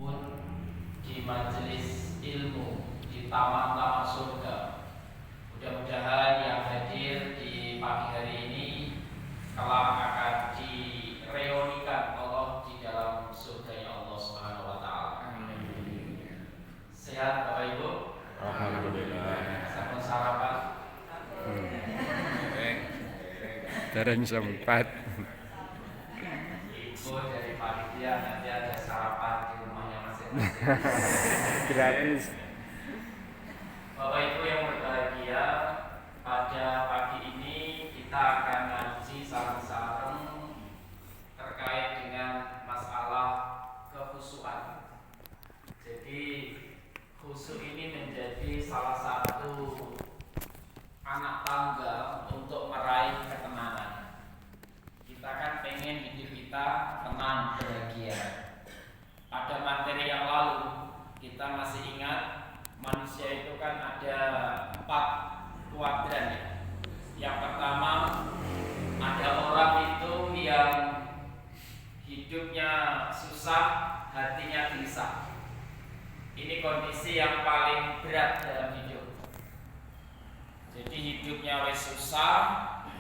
pun di majelis ilmu di taman-taman surga. Mudah-mudahan yang hadir di pagi hari ini kelak akan direunikan Allah di dalam surganya Allah Subhanahu wa taala. Sehat Bapak Ibu? Alhamdulillah. Sampun sarapan? Dereng sempat. Ibu dari panitia nanti ada sarapan di rumahnya masing-masing. Gratis. Bapak Ibu yang berbahagia, pada pagi ini kita akan ngaji sareng-sareng terkait dengan masalah kekhusyuan. Jadi khusyuk ini menjadi salah satu anak tangga untuk meraih ketenangan. Kita kan pengen hidup kita tenang, bahagia. Pada materi yang lalu kita masih ingat manusia itu kan ada 4 kuadran ya. Yang pertama ada orang itu yang hidupnya susah, hatinya gelisah. Ini kondisi yang paling berat dalam hidup. Jadi hidupnya wes susah,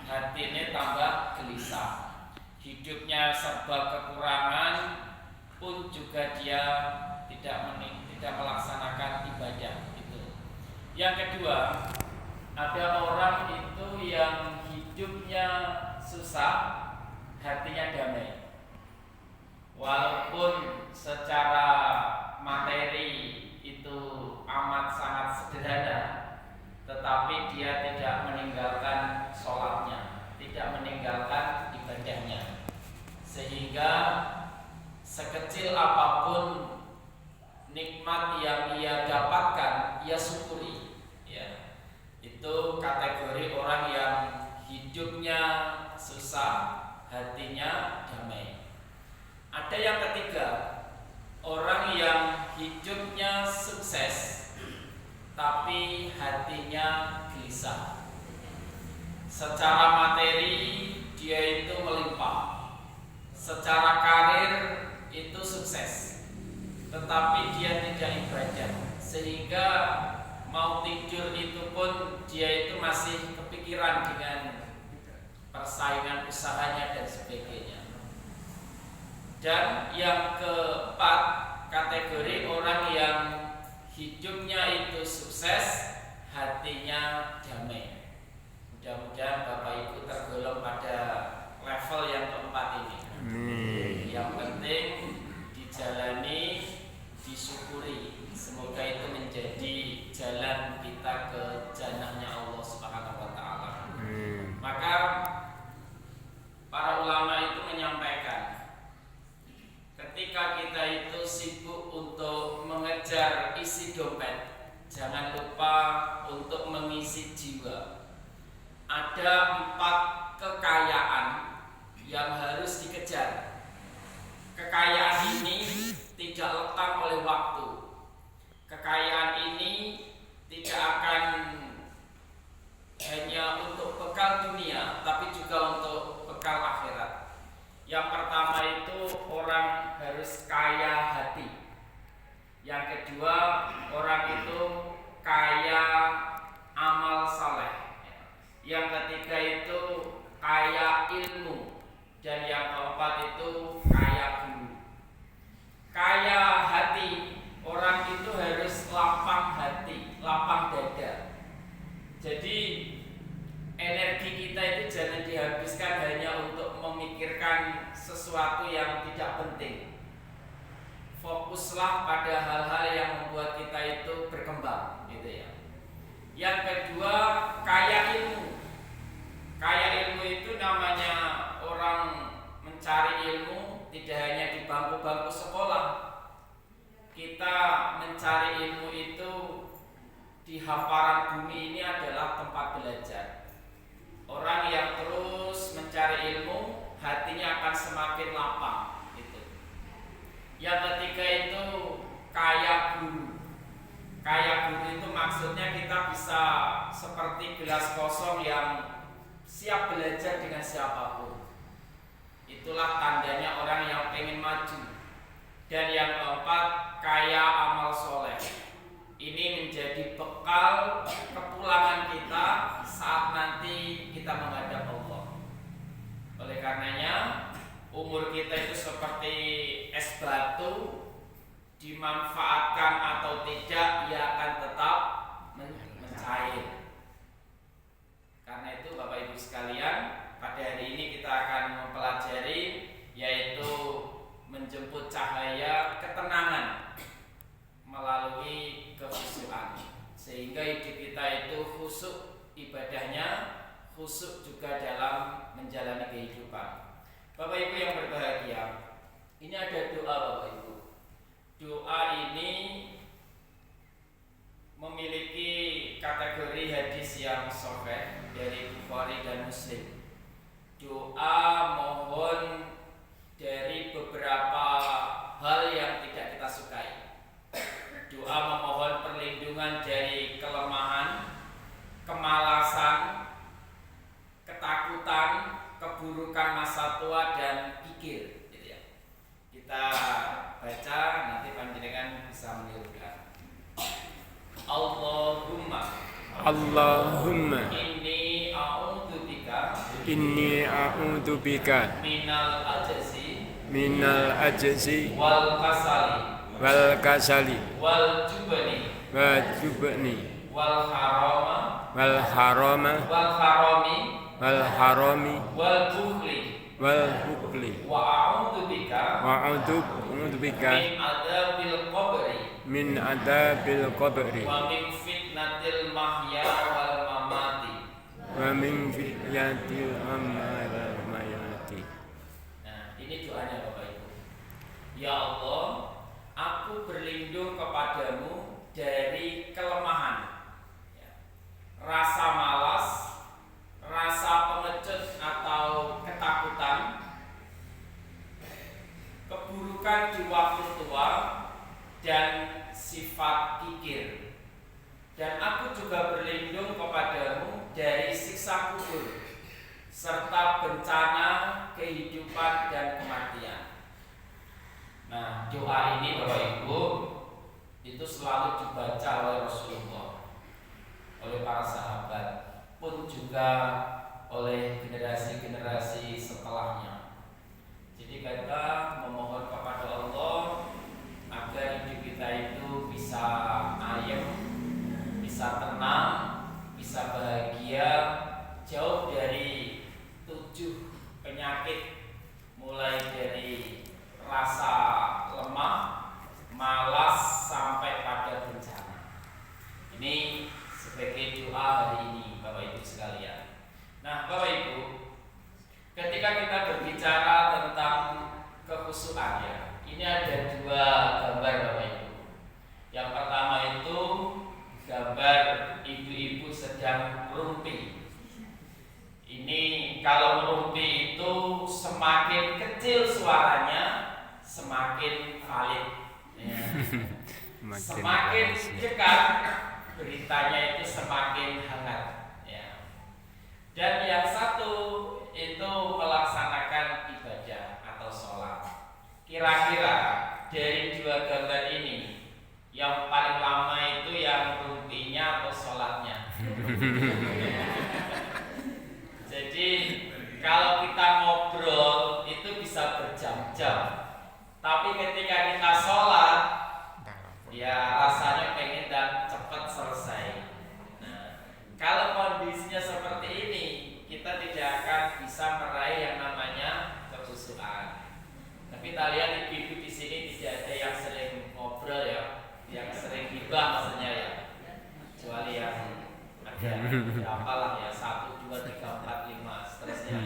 hatinya tambah gelisah. Hidupnya serba kekurangan pun juga dia tidak melaksanakan ibadah itu. Yang kedua, ada orang itu yang hidupnya susah, hatinya damai. Walaupun secara materi itu amat sangat sederhana, tetapi dia tidak meninggalkan sholatnya, tidak meninggalkan ibadahnya, sehingga sekecil apapun nikmat yang ia dapatkan, ia syukuri. Ya, itu kategori orang yang hidupnya susah, hatinya damai. Ada yang ketiga, orang yang hidupnya sukses, tapi hatinya gelisah. Secara materi dia itu melimpah, secara karir itu sukses, tetapi dia tidak ibadah, sehingga mau tidur itu pun dia itu masih kepikiran dengan persaingan usahanya dan sebagainya. Dan yang keempat, kategori orang yang hidupnya itu sukses, hatinya damai. Mudah-mudahan Bapak Ibu tergolong pada level yang keempat ini. Yang penting dijalani, disyukuri. Semoga itu menjadi jalan kita ke jannahnya Allah Subhanahu wa taala. Maka para ulama itu menyampaikan, ketika kita itu sibuk untuk mengejar isi dompet, jangan lupa untuk mengisi jiwa. Ada 4 kekayaan yang harus dikejar. Kekayaan ini tidak lekang oleh waktu. Kekayaan ini tidak akan hanya untuk bekal dunia, tapi juga untuk bekal akhirat. Yang pertama itu orang harus kaya hati. Yang kedua, orang itu kaya amal saleh. Yang ketiga itu kaya ilmu. Dan yang keempat itu kaya guru. Kaya hati, orang itu harus lapang hati, lapang dada. Jadi energi kita itu jangan dihabiskan hanya untuk memikirkan sesuatu yang tidak penting. Fokuslah pada hal-hal yang membuat kita itu berkembang, gitu ya. Yang kedua, kaya ilmu. Kaya ilmu itu namanya orang mencari ilmu tidak hanya di bangku-bangku sekolah. Kita mencari ilmu itu di hamparan bumi ini adalah tempat belajar. Orang yang terus mencari ilmu, hatinya akan semakin lapang. Gitu. Yang ketiga itu kaya guru. Kaya guru itu maksudnya kita bisa seperti gelas kosong yang siap belajar dengan siapapun. Itulah tandanya orang yang pengen maju. Dan yang keempat, kaya amal soleh. Ini menjadi bekal kepulangan kita saat nanti kita menghadap Allah. Oleh karenanya, umur kita itu seperti es batu, dimanfaatkan atau tidak, ia akan tetap mencair. Karena itu Bapak Ibu sekalian, pada hari ini kita akan mempelajari yaitu menjemput cahaya ketenangan melalui kekhusyuan, sehingga hidup kita itu khusyuk ibadahnya, khusyuk juga dalam menjalani kehidupan. Bapak Ibu yang berbahagia, ini ada doa Bapak Ibu. Doa ini memiliki kategori hadis yang sahih dari Bukhari dan Muslim. Doa mohon dari beberapa hal yang tidak kita sukai. Doa memohon perlindungan dari kelemahan, kemalasan, ketakutan, keburukan masa tua dan pikir. Gitu ya. Kita baca, nanti panjenengan bisa menirukan. Allahumma inni a'udzu bika minal ajzi wal kasali wal jubni wal harami wal bukhli wa a'udzu bika min adabil qabri wa min fitnatil mahya wal mamati. Nah, ini doanya Bapak Ibu. Ya Allah, aku berlindung kepadamu dari kelemahan, rasa malas, rasa pengecut atau ketakutan, keburukan di waktu tua, dan sifat kikir. Dan aku juga berlindung kepadamu dari siksa kubur serta bencana kehidupan dan kematian. Nah, doa ini Bapak Ibu itu selalu dibaca oleh Rasulullah, oleh para sahabat, pun juga oleh generasi-generasi setelahnya. Jadi kita memohon kepada Allah agar hidup kita itu bisa ayem, bisa tenang, bisa bahagia, jauh dari 7 penyakit, mulai dari rasa lemah, malas, sampai pada bencana. Ini sebagai doa hari ini Bapak Ibu sekalian. Nah Bapak Ibu, ketika kita berbicara tentang kekhusyuan ya, ini ada 2 gambar Bapak Ibu. Yang pertama itu gambar ibu-ibu sedang merumpi. Ini kalau merumpi itu semakin kecil suaranya, semakin valid. Ya. Semakin dekat beritanya itu semakin hangat. Ya. Dan yang satu itu melaksanakan ibadah atau sholat. Kira-kira dari 2 gambar ini, yang paling lama itu yang rumpinya atau sholatnya? Jadi kalau kita ngobrol itu bisa berjam-jam, tapi ketika kita sholat, ya rasanya pengen dan cepat selesai. Nah, kalau kondisinya seperti ini, kita tidak akan bisa meraih yang namanya kekhusyuan. Tapi kita lihat ibu-ibu di sini tidak ada yang sering ngobrol ya, yang sering gibah maksudnya ya, kecuali yang ada ya apalah ya 1, 2, 3, 4, 5 seterusnya.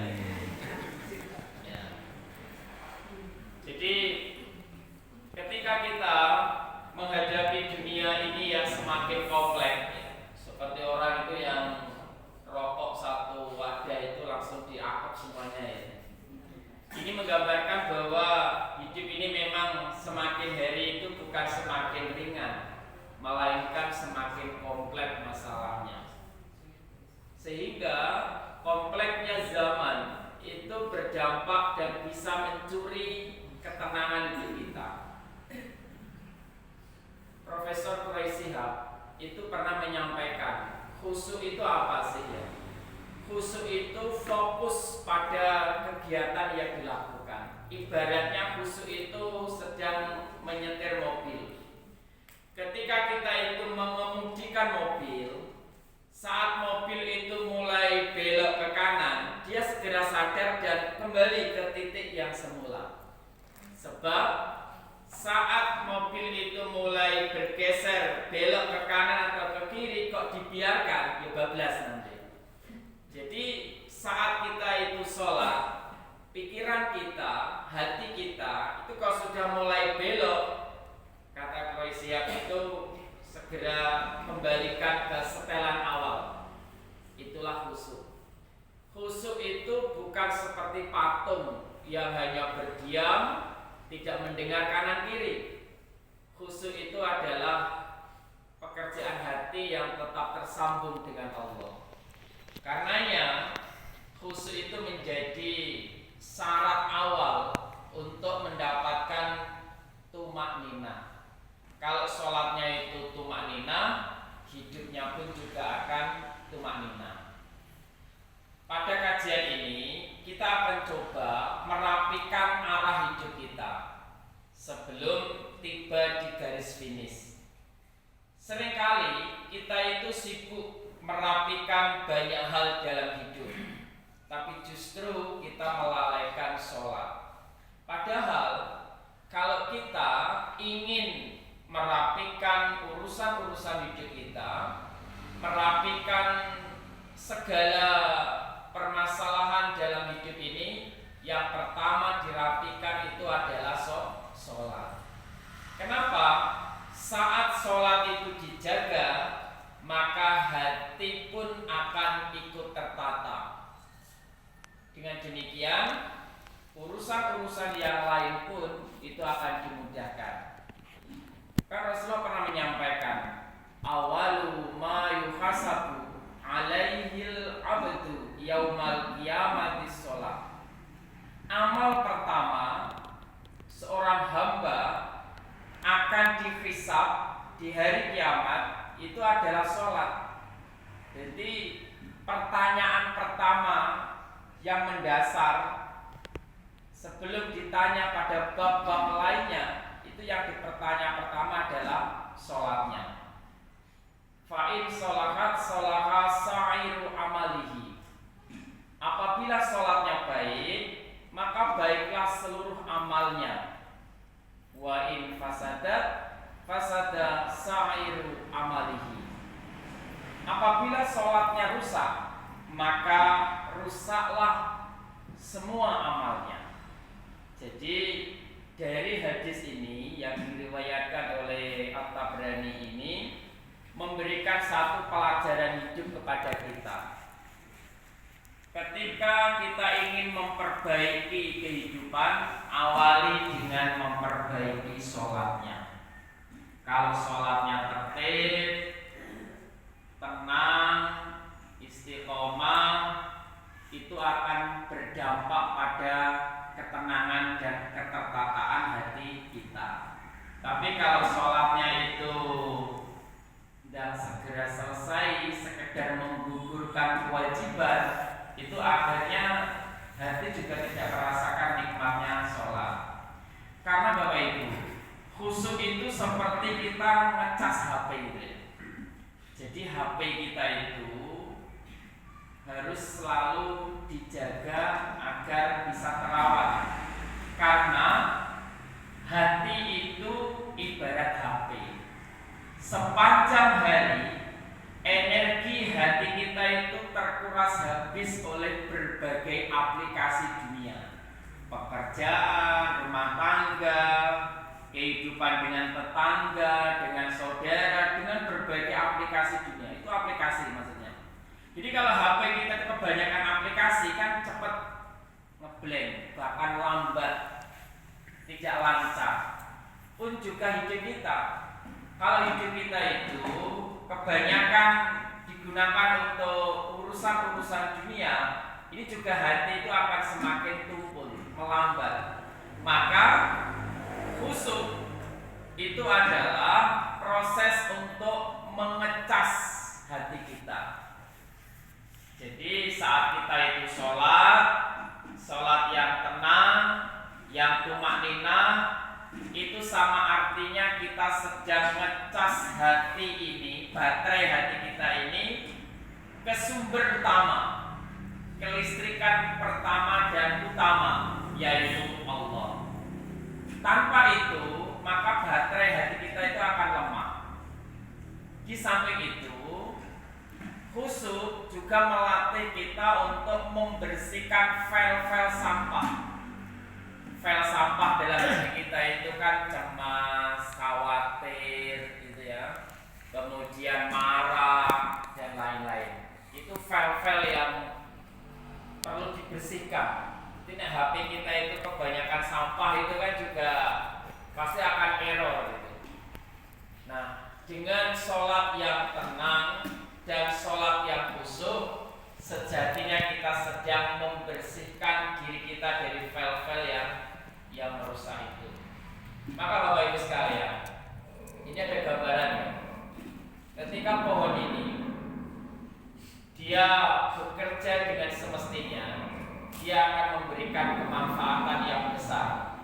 Ya. Jadi ketika kita menghadapi dunia ini yang semakin kompleks, ya, seperti orang itu yang rokok 1 wadah itu langsung diakop semuanya ya. Ini menggambarkan bahwa hidup ini memang semakin hari itu bukan semakin ringan, melainkan semakin kompleks masalahnya. Sehingga kompleksnya zaman itu berdampak dan bisa mencuri ketenangan hidup kita. itu pernah menyampaikan khusyuk itu apa sih ya? Khusyuk itu fokus pada kegiatan yang dilakukan. Ibaratnya khusyuk itu sedang menyetir mobil. Ketika kita itu mengemudikan mobil, saat mobil itu mulai belok ke kanan, dia segera sadar dan kembali ke titik yang semula. Sebab saat mobil itu mulai bergeser belok ke kanan atau ke kiri, kok dibiarkan, ya bablas nanti. Jadi saat kita itu sholat, pikiran kita, hati kita itu kalau sudah mulai belok, kata Kroisiak itu segera kembalikan ke setelan awal. Itulah khusyuk. Khusyuk itu bukan seperti patung yang hanya berdiam, tidak mendengar kanan kiri. Khusyuk itu adalah pekerjaan hati yang tetap tersambung dengan Allah. Karenanya khusyuk itu menjadi syarat awal untuk mendapatkan tumak nina. Kalau sholatnya itu tumak nina, hidupnya pun juga akan tumak nina. Pada kajian ini kita akan coba merapikan arah hidup kita sebelum tiba di garis finish. Seringkali kita itu sibuk merapikan banyak hal dalam hidup, tapi justru kita melalaikan sholat. Padahal kalau kita ingin merapikan urusan-urusan hidup kita, merapikan segala permasalahan dalam hidup ini, yang pertama dirapikan itu adalah sholat. Kenapa? Saat sholat itu dijaga, maka hati pun akan ikut tertata. Dengan demikian, urusan-urusan yang lain pun itu akan dimudahkan. Kan Rasulullah pernah menyampaikan, awalu ma yuhasabu alaihil abdu yaumal qiyamati sholat. Amal pertama seorang hamba akan dihisab di hari kiamat itu adalah sholat. Jadi pertanyaan pertama yang mendasar sebelum ditanya pada bab-bab lainnya, itu yang dipertanya pertama adalah sholatnya. Fa'in sholahat sholaha sa'iru amalihi. Apabila sholatnya baik, maka baiklah seluruh amalnya. Wa in fasadat fasada sa'iru amalihi. Apabila sholatnya rusak, maka rusaklah semua amalnya. Jadi dari hadis ini yang diriwayatkan oleh At-Tabrani ini memberikan satu pelajaran hidup kepada kita. Ketika kita ingin memperbaiki kehidupan, awali dengan memperbaiki sholatnya. Kalau sholatnya tertib, tenang, istiqomah, itu akan berdampak pada ketenangan dan ketertataan hati kita. Tapi kalau sholatnya itu dan segera selesai, sekedar menggugurkan kewajiban, itu akhirnya hati juga tidak merasakan nikmatnya sholat. Karena Bapak Ibu, khusyuk itu seperti kita ngecas HP gitu ya. Jadi HP kita itu harus selalu dijaga agar bisa terawat. Karena hati itu ibarat HP. Sepanjang hari energi hati kita itu terkuras habis oleh berbagai aplikasi dunia. Pekerjaan, rumah tangga, kehidupan dengan tetangga, dengan saudara, dengan berbagai aplikasi dunia. Itu aplikasi maksudnya. Jadi kalau HP kita kebanyakan aplikasi kan cepat ngeblank, bahkan lambat, tidak lancar. Pun juga hidup kita. Kalau hidup kita itu kebanyakan digunakan untuk urusan-urusan dunia, ini juga hati itu akan semakin tumpul, melambat. Maka khusyuk itu adalah proses untuk mengecek saatnya kita sedang ngecas hati ini, baterai hati kita ini ke sumber utama, ke listrikan pertama dan utama, yaitu Allah. Tanpa itu, maka baterai hati kita itu akan lemah. Di samping itu, khusyuk juga melatih kita untuk membersihkan file-file sampah. File sampah dalam hati kita itu kan cemas, khawatir, gitu ya. Kemudian marah dan lain-lain. Itu file-file yang perlu dibersihkan. Jadi HP kita itu kebanyakan sampah itu kan juga pasti akan error gitu. Nah, dengan sholat yang tenang dan sholat yang khusyuk, sejatinya kita sedang membersihkan diri kita dari file-file yang merusak itu. Maka Bapak Ibu sekalian, ini ada gambarannya. Ketika pohon ini dia bekerja dengan semestinya, dia akan memberikan kemanfaatan yang besar.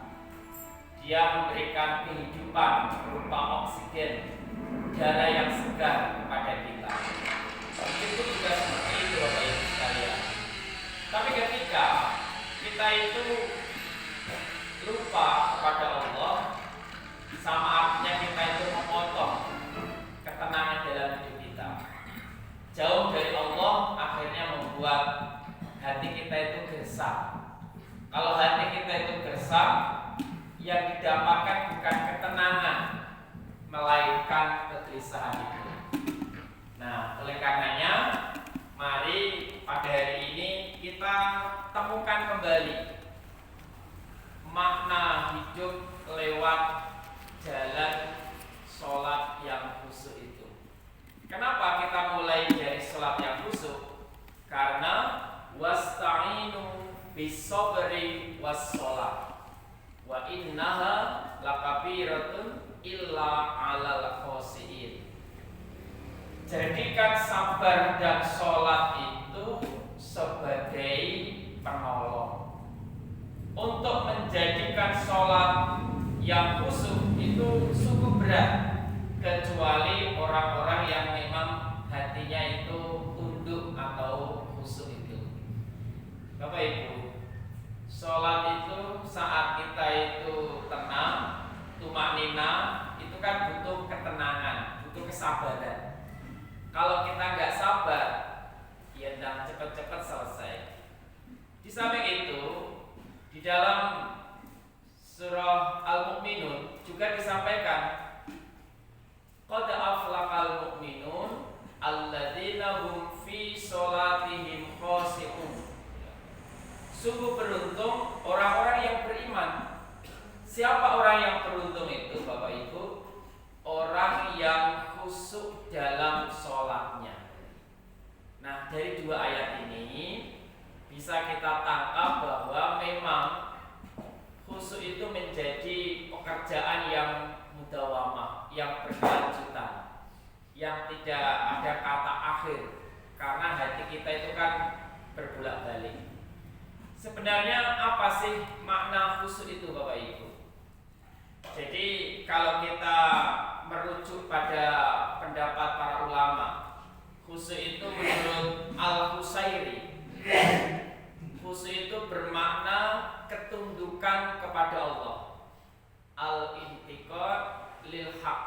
Dia memberikan kehidupan berupa oksigen, udara yang segar kepada kita. Itu juga seperti itu Bapak Ibu sekalian. Tapi ketika kita itu lupa kepada Allah, sama artinya kita itu memotong ketenangan dalam hidup kita. Jauh dari Allah akhirnya membuat hati kita itu gersang. Kalau hati kita itu gersang, yang didapatkan bukan ketenangan, melainkan kegelisahan itu. Nah, oleh karenanya, mari pada hari ini kita temukan kembali makna hidup lewat jalan sholat yang khusyuk itu. Kenapa kita mulai dari sholat yang khusyuk? Karena wasta'inu bis-sabri was-sholat wa innaha lakabiratun illa 'alal khoshiin. Jadikan sabar dan sholat itu sebagai penolong. Untuk menjadikan sholat yang khusyuk itu cukup berat, kecuali orang-orang yang memang hatinya itu tunduk atau khusyuk itu. Bapak Ibu, sholat itu saat kita itu tenang, tumaknina, itu kan butuh ketenangan, butuh kesabaran. Kalau kita nggak sabar, ya dan cepat-cepat selesai. Di samping itu, di dalam surah Al-Mu'minun juga disampaikan, qad aflaqal mu'minun alladzina hum fi sholatihim khashi'un. Sungguh beruntung orang-orang yang beriman. Siapa orang yang beruntung itu Bapak Ibu? Orang yang khusyuk dalam sholatnya. Nah, dari dua ayat ini bisa kita tangkap bahwa memang khusyuk itu menjadi pekerjaan yang mudawamah, yang berkelanjutan, yang tidak ada kata akhir, karena hati kita itu kan berbolak-balik. Sebenarnya apa sih makna khusyuk itu Bapak Ibu? Jadi kalau kita merujuk pada pendapat para ulama, khusyuk itu menurut Al-Qusairi, khusyuk itu bermakna ketundukan kepada Allah, al-intiqad lil haq.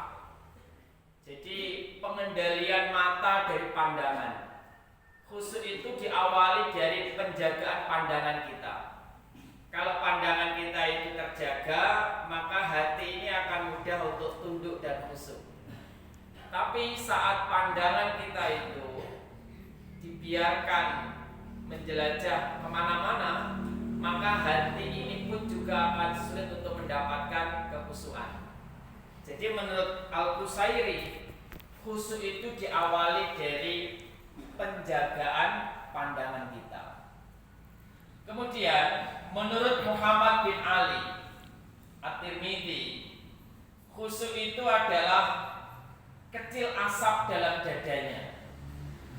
Jadi pengendalian mata dari pandangan. Khusyuk itu diawali dari penjagaan pandangan kita. Kalau pandangan kita itu terjaga, maka hati ini akan mudah untuk tunduk dan khusyuk. Tapi saat pandangan kita itu dibiarkan menjelajah kemana-mana, maka hati ini pun juga akan sulit untuk mendapatkan kekhusyukan. Jadi menurut Al-Qusairi, khusyuk itu diawali dari penjagaan pandangan kita. Kemudian menurut Muhammad bin Ali At-Tirmidzi, khusyuk itu adalah kecil asap dalam dadanya.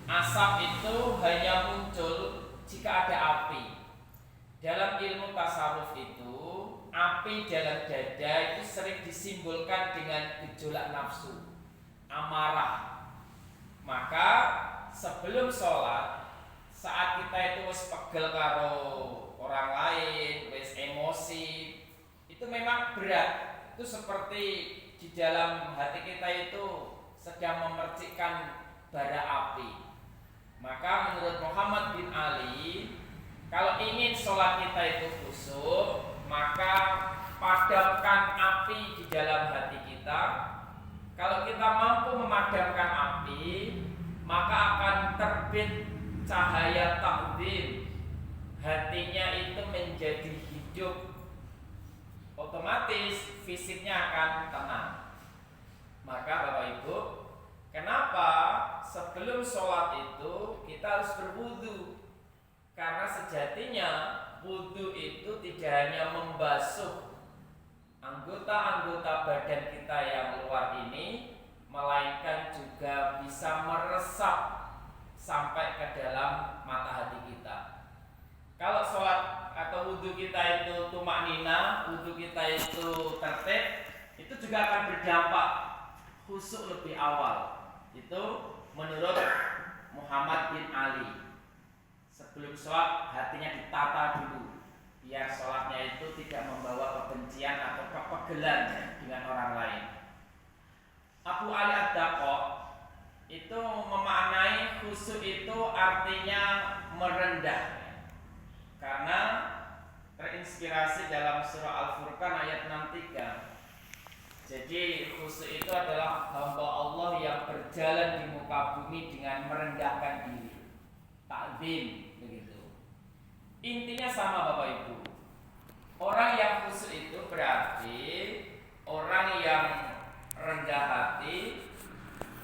Asap itu hanya muncul jika ada api. Dalam ilmu tasawuf itu, api dalam dada itu sering disimbolkan dengan gejolak nafsu, amarah. Maka sebelum sholat, saat kita itu wis pegel karo orang lain, wis emosi, itu memang berat. Itu seperti di dalam hati kita itu sedang memercikkan bara api. Maka menurut Muhammad bin Ali, kalau ingin sholat kita itu khusyuk, maka padamkan api di dalam hati kita. Kalau kita mampu memadamkan api, maka akan terbit cahaya takdim. Hatinya itu menjadi hidup, otomatis fisiknya akan tenang. Maka Bapak Ibu, kenapa sebelum sholat itu kita harus berwudu? Karena sejatinya wudu itu tidak hanya membasuh anggota-anggota badan kita yang luar ini, melainkan juga bisa meresap sampai ke dalam mata hati kita. Kalau sholat atau wudu kita itu tumaknina, wudu kita itu tertib, itu juga akan berdampak khusyuk lebih awal. Itu menurut Muhammad bin Ali. Sebelum sholat hatinya ditata dulu, biar sholatnya itu tidak membawa kebencian atau kepegelan dengan orang lain. Abu Ali Ad-Daqaq itu memaknai khusyuk itu artinya merendah, karena terinspirasi dalam surah Al-Furqan ayat 63. Jadi khusyuk itu adalah hamba Allah yang berjalan di muka bumi dengan merendahkan diri, takzim begitu. Intinya sama Bapak Ibu. Orang yang khusyuk itu berarti orang yang rendah hati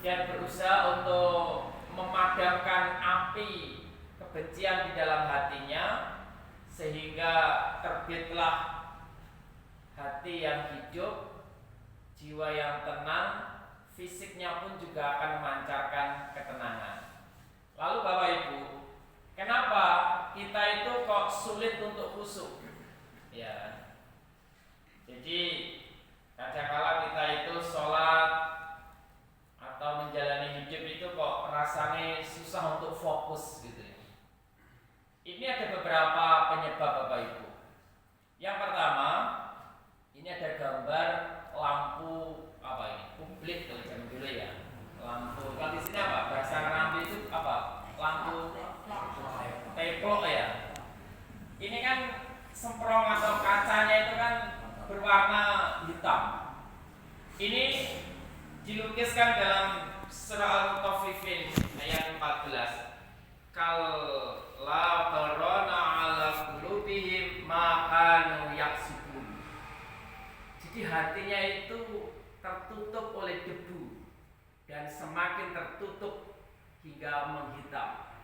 dan berusaha untuk memadamkan api kebencian di dalam hatinya, sehingga terbitlah hati yang hidup, jiwa yang tenang, fisiknya pun juga akan memancarkan ketenangan. Lalu Bapak Ibu, kenapa kita itu kok sulit untuk khusyuk? Ya, jadi kadang-kala kita itu sholat atau menjalani hidup itu kok rasanya susah untuk fokus gitu ya. Ini ada beberapa penyebab Bapak Ibu. Yang pertama, ini ada gambar lampu apa ini? Publik kalau zaman dulu ya. Lampu. Kalau di sini apa? Bahasa Arab itu apa? Lampu teplok ya. Ini kan semprong atau kacanya itu kan berwarna hitam. Ini dilukiskan dalam surah Al-Mutaffifin ayat 14. Kalla barana ala qulubihim ma kanu yaksibun. Jadi hatinya itu tertutup oleh debu dan semakin tertutup hingga menghitam.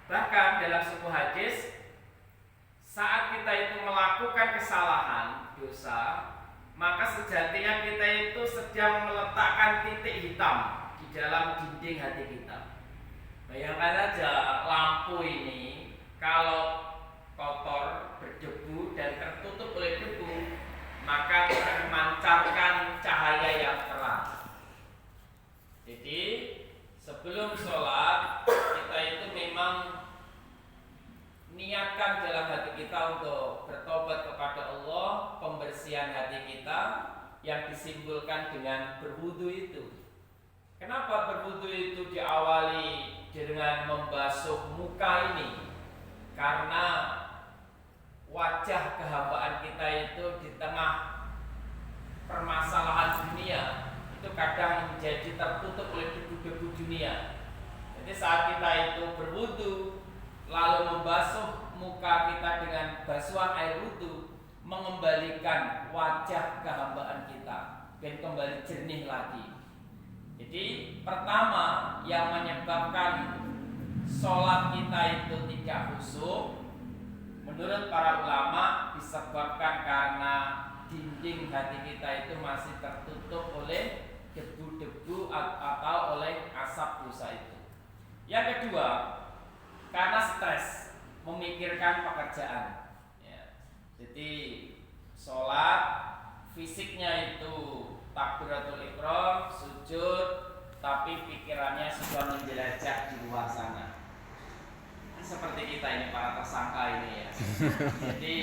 Bahkan dalam sebuah hadis, saat kita itu melakukan kesalahan, dosa, maka sejatinya kita itu sedang meletakkan titik hitam di dalam dinding hati kita. Bayangkan aja lampu ini kalau kotor, berdebu dan tertutup oleh debu, maka akan memancarkan cahaya yang terang. Jadi sebelum sholat kita itu memang niatkan dalam hati kita untuk bertobat kepada Allah, pembersihan hati kita yang disimbolkan dengan berwudu itu. Kenapa berwudu itu diawali dengan membasuh muka ini? Karena wajah kehambaan kita itu di tengah permasalahan dunia itu kadang menjadi tertutup oleh debu-debu dunia. Jadi saat kita itu berwudu lalu membasuh muka kita dengan basuhan air wudu, mengembalikan wajah kehambaan kita dan kembali jernih lagi. Jadi pertama yang menyebabkan sholat kita itu tidak khusyuk, menurut para ulama disebabkan karena dinding hati kita itu masih tertutup oleh debu-debu atau oleh asap dosa itu. Yang kedua, karena stres memikirkan pekerjaan ya. Jadi sholat fisiknya itu takbiratul ihram, sujud, tapi pikirannya sudah menjelajah di luar sana. Seperti kita ini para tersangka ini ya. Jadi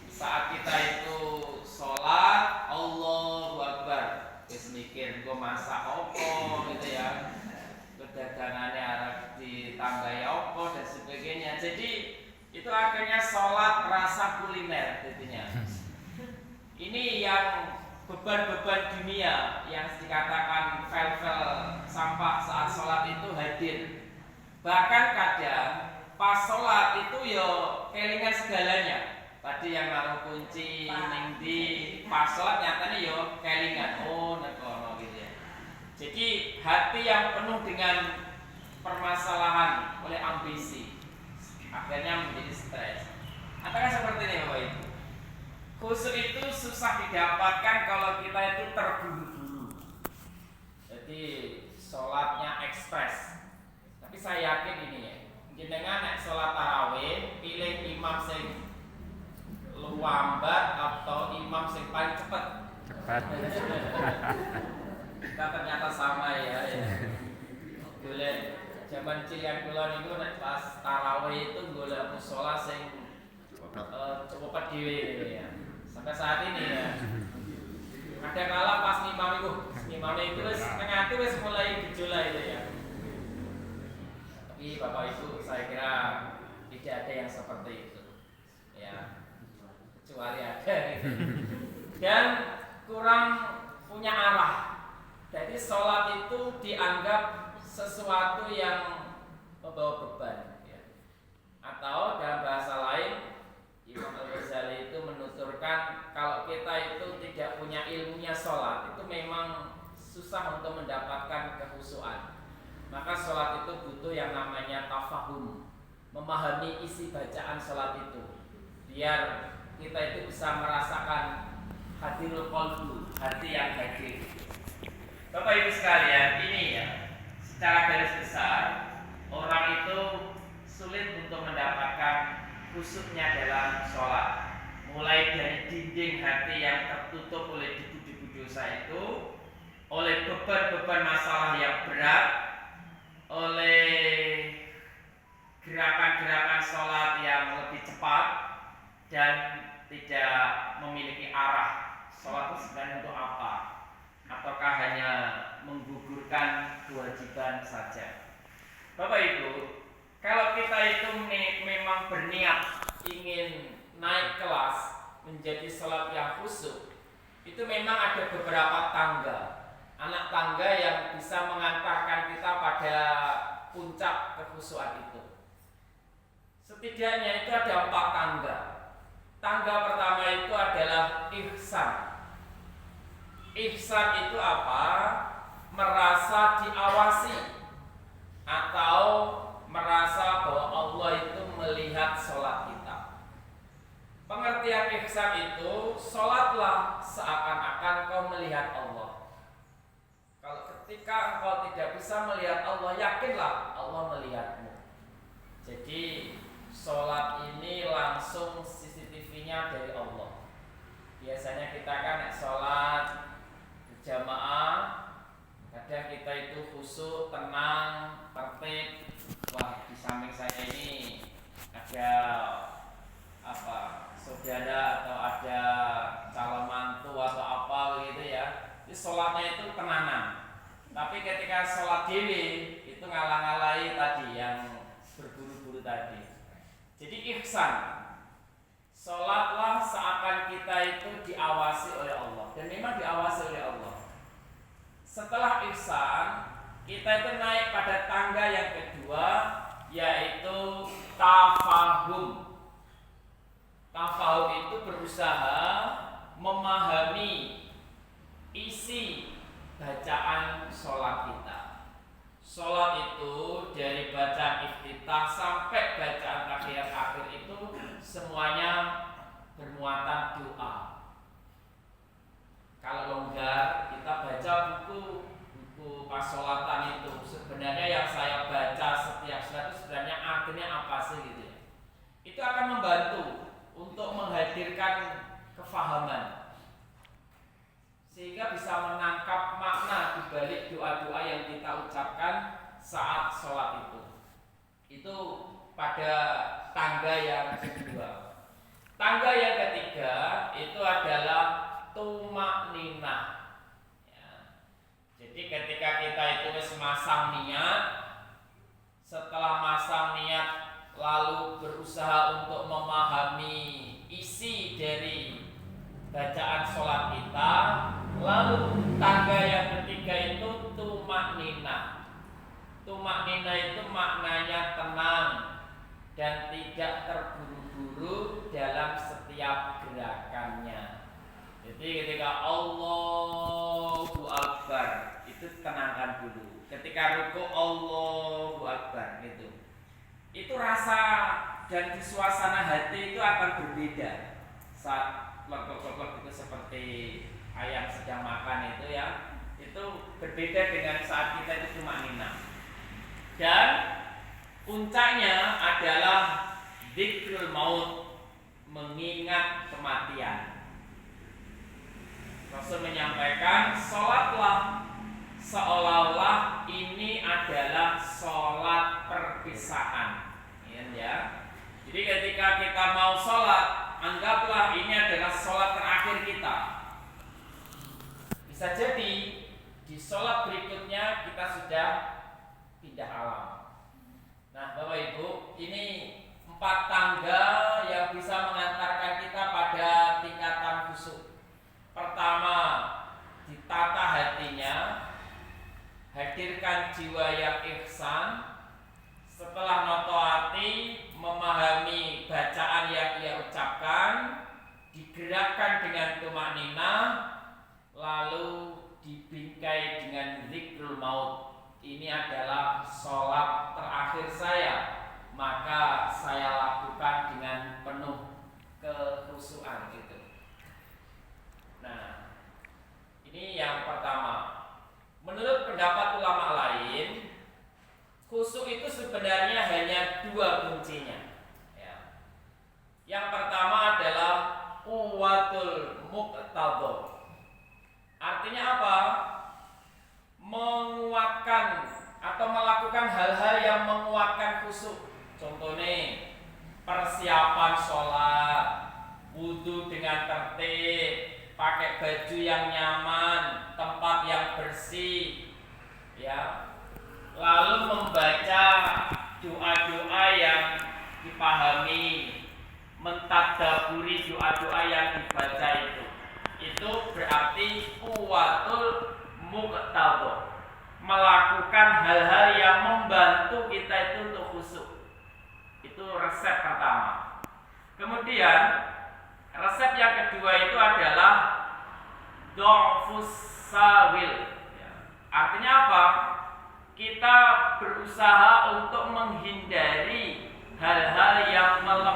saat kita itu sholat, Allahu Akbar, terus mikir gue masak opo gitu ya, kedagangannya harus ditambahi opo dan sebagainya. Jadi itu akhirnya sholat rasa kuliner jadinya. Ini yang beban-beban dunia yang dikatakan file-file sampah saat sholat itu hadir. Bahkan kadang pas sholat itu yo kelingan segalanya. Tadi yang naruh kunci ning di pas sholat nyatanya yo kelingan. Oh nekono gitu ya. Jadi hati yang penuh dengan permasalahan oleh ambisi akhirnya menjadi stres. Apakah seperti ini Bapak Ibu? Khusyuk itu susah didapatkan kalau kita itu terburu-buru. Jadi sholatnya ekspres. Tapi saya yakin ini ya, jenengan nek sholat tarawih pilih imam sing luambat atau imam sing paling cepat. Cepat. Kita ternyata sama ya. Boleh zaman cilian kula niku nek pas tarawih itu golek mushola sing cepet dhewe gitu ya. Sampai saat ini ya. Ada kala pas imam itu wis tengah itu wis mulai gejolak itu ya. Tapi Bapak Ibu saya kira tidak ada yang seperti itu. Ya. Kecuali ada gitu. Dan kurang punya arah. Jadi sholat itu dianggap sesuatu yang membawa beban ya. Atau dalam bahasa lain Imam Al-Ghazali itu menuturkan kalau kita itu tidak punya ilmunya sholat itu memang susah untuk mendapatkan kekhusyuan. Maka sholat itu butuh yang namanya tafahum, memahami isi bacaan sholat itu biar kita itu bisa merasakan hadirul qalbu, hati yang hadir. Bapak Ibu sekalian, ini ya secara garis besar orang itu sulit untuk mendapatkan khusyuknya dalam sholat. Mulai dari dinding hati yang tertutup oleh debu-debu dosa itu, oleh beban-beban masalah yang berat, oleh gerakan-gerakan sholat yang lebih cepat dan tidak memiliki arah. Sholat itu sebenarnya untuk apa? Ataukah hanya menggugurkan kewajiban saja? Bapak Ibu, kalau kita itu memang berniat ingin naik kelas menjadi sholat yang khusyuk, itu memang ada beberapa tangga, anak tangga yang bisa mengantarkan kita pada puncak kekhusyuan itu. Setidaknya itu ada 4 tangga. Tangga pertama itu adalah ihsan. Ihsan itu apa? Merasa diawasi atau merasa bahwa Allah itu melihat sholat kita. Pengertian ihsan itu, sholatlah seakan-akan kau melihat Allah. Kalau ketika engkau tidak bisa melihat Allah, yakinlah Allah melihatmu. Jadi sholat ini langsung CCTV-nya dari Allah. Biasanya kita kan sholat berjamaah, kadang kita itu khusyuk, tenang, tertib. Wah, di samping saya ini ada saudara atau ada calon mantu atau apa begitu ya. Jadi sholatnya itu tenangan. Tapi ketika sholat dewi itu ngalah-ngalahi tadi yang berburu-buru tadi. Jadi ihsan, sholatlah seakan kita itu diawasi oleh Allah. Dan memang diawasi oleh Allah. Setelah ihsan, kita itu naik pada tangga yang kedua, yaitu tafahum. Tafahum itu berusaha memahami isi bacaan sholat kita. Sholat itu dari bacaan iftitah sampai bacaan tahiyat akhir itu semuanya bermuatan doa. Kalau longgar kita baca buku pas sholatan itu, sebenarnya yang saya baca setiap saat itu sebenarnya artinya apa sih gitu ya. Itu akan membantu untuk menghadirkan kefahaman, sehingga bisa menangkap makna di balik doa-doa yang kita ucapkan saat sholat itu. Itu pada tangga yang kedua. Tangga yang ketiga itu adalah tumak ninah. Ya. Jadi ketika kita itu masang niat, setelah masang niat lalu berusaha untuk memahami isi dari bacaan sholat kita, lalu tangga yang ketiga itu tumak ninah. Tumak ninah itu maknanya tenang dan tidak terburu-buru dalam setiap gerakannya. Jadi ketika Allahu Akbar itu tenangkan dulu. Ketika ruku Allahu Akbar gitu. Itu rasa dan di suasana hati itu akan berbeda saat lekuk-lekuk itu seperti ayam sedang makan itu ya. Itu berbeda dengan saat kita itu cuma ninah. Dan puncaknya adalah dzikrul maut, mengingat kematian. Rasul menyampaikan, sholatlah seolah-olah ini adalah sholat perpisahan. Ya. Jadi ketika kita mau sholat, anggaplah ini adalah sholat terakhir kita. Bisa jadi di sholat berikutnya kita sudah pindah alam. Nah, Bapak Ibu, ini 4 tangga yang bisa mengantarkan kita pada tingkatan khusyuk. Pertama, ditata hatinya, hadirkan jiwa yang ihsan. Setelah noto hati, memahami bacaan yang ia ucapkan, digerakkan dengan tumak ninah, lalu dibingkai dengan dzikrul maut. Ini adalah sholat terakhir saya, maka saya lakukan dengan penuh kekhusyuan gitu. Nah, ini yang pertama. Menurut pendapat ulama lain, khusyuk itu sebenarnya hanya 2 kuncinya. Ya. Yang pertama adalah quwwatul muqtadah. Artinya apa? Menguatkan atau melakukan hal-hal yang menguatkan khusyuk. Contohnya persiapan sholat, wudhu dengan tertib, pakai baju yang nyaman, tempat yang bersih, ya. Lalu membaca doa-doa yang dipahami, mentadaburi doa-doa yang dibaca itu berarti quwwatul muqtadah, melakukan hal-hal yang membantu kita itu untuk khusyuk. Itu resep pertama. Kemudian resep yang kedua itu adalah dhafus sawil. Artinya apa? Kita berusaha untuk menghindari hal-hal yang